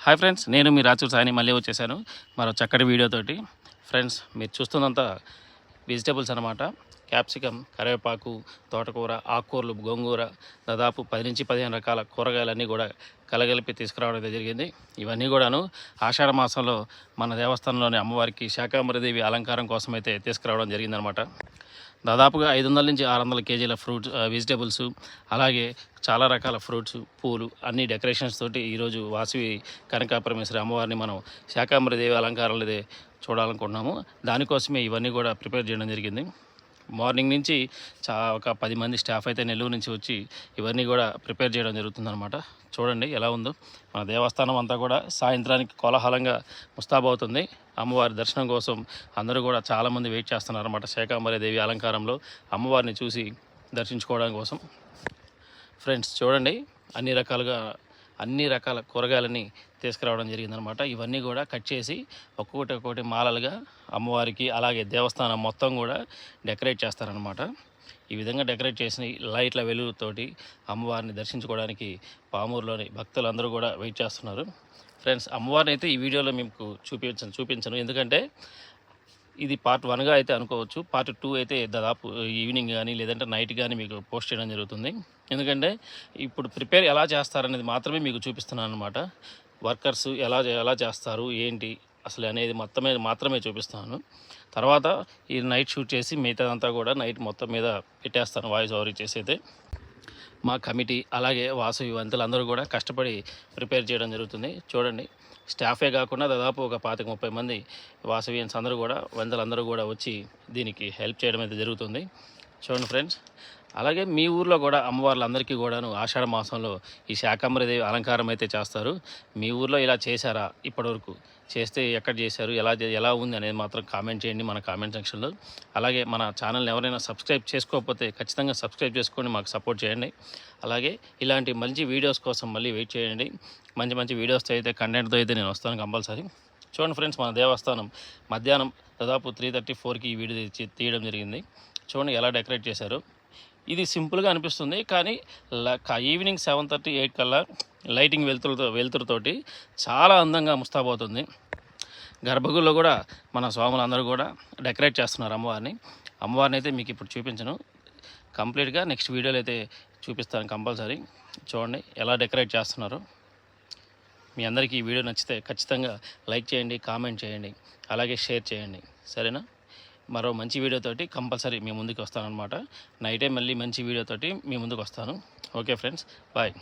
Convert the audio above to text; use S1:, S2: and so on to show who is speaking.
S1: Hi friends, నేను మీ రాచూర్ సాయిని మళ్ళీ వచ్చేసాను మరో చక్కటి వీడియోతోటి. ఫ్రెండ్స్, మీరు చూస్తున్నంత వెజిటేబుల్స్ అనమాట. క్యాప్సికమ్, కరివేపాకు, తోటకూర, ఆకుకూరలు, గోంగూర, దాదాపు 10 నుంచి 15 రకాల కూరగాయలన్నీ కూడా కలగలిపి తీసుకురావడం అయితే జరిగింది. ఇవన్నీ కూడాను ఆషాఢ మాసంలో మన దేవస్థానంలోని అమ్మవారికి శాకాంబరిదేవి అలంకారం కోసం అయితే తీసుకురావడం జరిగిందనమాట. దాదాపుగా 500 నుంచి 600 కేజీల ఫ్రూట్స్, వెజిటేబుల్స్, అలాగే చాలా రకాల ఫ్రూట్స్, పూలు అన్ని డెకరేషన్స్ తోటి ఈరోజు వాసవి కనకాపరమేశ్వరి అమ్మవారిని మనం శాకాంబరిదేవి అలంకారాలు చూడాలనుకుంటున్నాము. దానికోసమే ఇవన్నీ కూడా ప్రిపేర్ చేయడం జరిగింది. మార్నింగ్ నుంచి ఒక 10 మంది స్టాఫ్ అయితే నెల్లూరు నుంచి వచ్చి ఇవన్నీ కూడా ప్రిపేర్ చేయడం జరుగుతుందన్నమాట. చూడండి ఎలా ఉందో. మన దేవస్థానం అంతా కూడా సాయంత్రానికి కోలాహలంగా ముస్తాబవుతుంది. అమ్మవారి దర్శనం కోసం అందరూ కూడా చాలామంది వెయిట్ చేస్తున్నారన్నమాట. శాకాంబరిదేవి అలంకారంలో అమ్మవారిని చూసి దర్శించుకోవడం కోసం. ఫ్రెండ్స్ చూడండి, అన్ని రకాల కూరగాయలని తీసుకురావడం జరిగిందనమాట. ఇవన్నీ కూడా కట్ చేసి ఒక్కొక్కటి మాలలుగా అమ్మవారికి అలాగే దేవస్థానం మొత్తం కూడా డెకరేట్ చేస్తారనమాట. ఈ విధంగా డెకరేట్ చేసిన లైట్ల వెలుగుతోటి అమ్మవారిని దర్శించుకోవడానికి పామూరులోని భక్తులందరూ కూడా వెయిట్ చేస్తున్నారు. ఫ్రెండ్స్, అమ్మవారిని అయితే ఈ వీడియోలో మీకు చూపించను, ఎందుకంటే ఇది పార్ట్ 1గా అయితే అనుకోవచ్చు. పార్ట్ 2 అయితే దాదాపు ఈవినింగ్ కానీ లేదంటే నైట్ కానీ మీకు పోస్ట్ చేయడం జరుగుతుంది. ఎందుకంటే ఇప్పుడు ప్రిపేర్ ఎలా చేస్తారనేది మాత్రమే మీకు చూపిస్తున్నాను అనమాట. వర్కర్స్ ఎలా చేస్తారు ఏంటి అసలు అనేది మాత్రమే చూపిస్తాను. తర్వాత ఈ నైట్ షూట్ చేసి మిగతాదంతా కూడా నైట్ మొత్తం మీద పెట్టేస్తాను వాయిస్ ఓవర్ చేసి. అయితే మా కమిటీ అలాగే వాసవి వంతులందరూ కూడా కష్టపడి ప్రిపేర్ చేయడం జరుగుతుంది. చూడండి, స్టాఫే కాకుండా దాదాపు ఒక 25-30 మంది వాసవియన్స్ అందరూ కూడా వందలందరూ కూడా వచ్చి దీనికి హెల్ప్ చేయడం అయితే జరుగుతుంది. చూడండి ఫ్రెండ్స్, అలాగే మీ ఊర్లో కూడా అమ్మవార్లందరికీ కూడాను ఆషాఢ మాసంలో ఈ శాకాంబరిదేవి అలంకారం అయితే చేస్తారు. మీ ఊర్లో ఇలా చేశారా? ఇప్పటివరకు చేస్తే ఎక్కడ చేశారు, ఎలా ఉంది అనేది మాత్రం కామెంట్ చేయండి మన కామెంట్ సెక్షన్లో. అలాగే మన ఛానల్ని ఎవరైనా సబ్స్క్రైబ్ చేసుకోకపోతే ఖచ్చితంగా సబ్స్క్రైబ్ చేసుకొని మాకు సపోర్ట్ చేయండి. అలాగే ఇలాంటి మంచి వీడియోస్ కోసం మళ్ళీ వెయిట్ చేయండి. మంచి వీడియోస్తో అయితే కంటెంట్తో అయితే నేను వస్తాను కంపల్సరీ. చూడండి ఫ్రెండ్స్, మన దేవస్థానం మధ్యాహ్నం దాదాపు 3:30-4కి ఈ వీడియో తీయడం జరిగింది. చూడండి ఎలా డెకరేట్ చేశారు. ఇది సింపుల్గా అనిపిస్తుంది, కానీ ఈవినింగ్ 7:30-8 కల్లా లైటింగ్ వెలుతురుతోటి చాలా అందంగా ముస్తాబవుతుంది. గర్భగుడిలో కూడా మన స్వాములందరూ కూడా డెకరేట్ చేస్తున్నారు అమ్మవారిని అయితే మీకు ఇప్పుడు చూపించను. కంప్లీట్గా నెక్స్ట్ వీడియోలో అయితే చూపిస్తాను కంపల్సరీ. చూడండి ఎలా డెకరేట్ చేస్తున్నారు. మీ అందరికీ ఈ వీడియో నచ్చితే ఖచ్చితంగా లైక్ చేయండి, కామెంట్ చేయండి, అలాగే షేర్ చేయండి. సరేనా? మరో మంచి వీడియోతోటి కంపల్సరీ మీ ముందుకు వస్తానన్నమాట. నైటే మళ్ళీ మంచి వీడియోతోటి మీ ముందుకు వస్తాను. Okay friends, bye.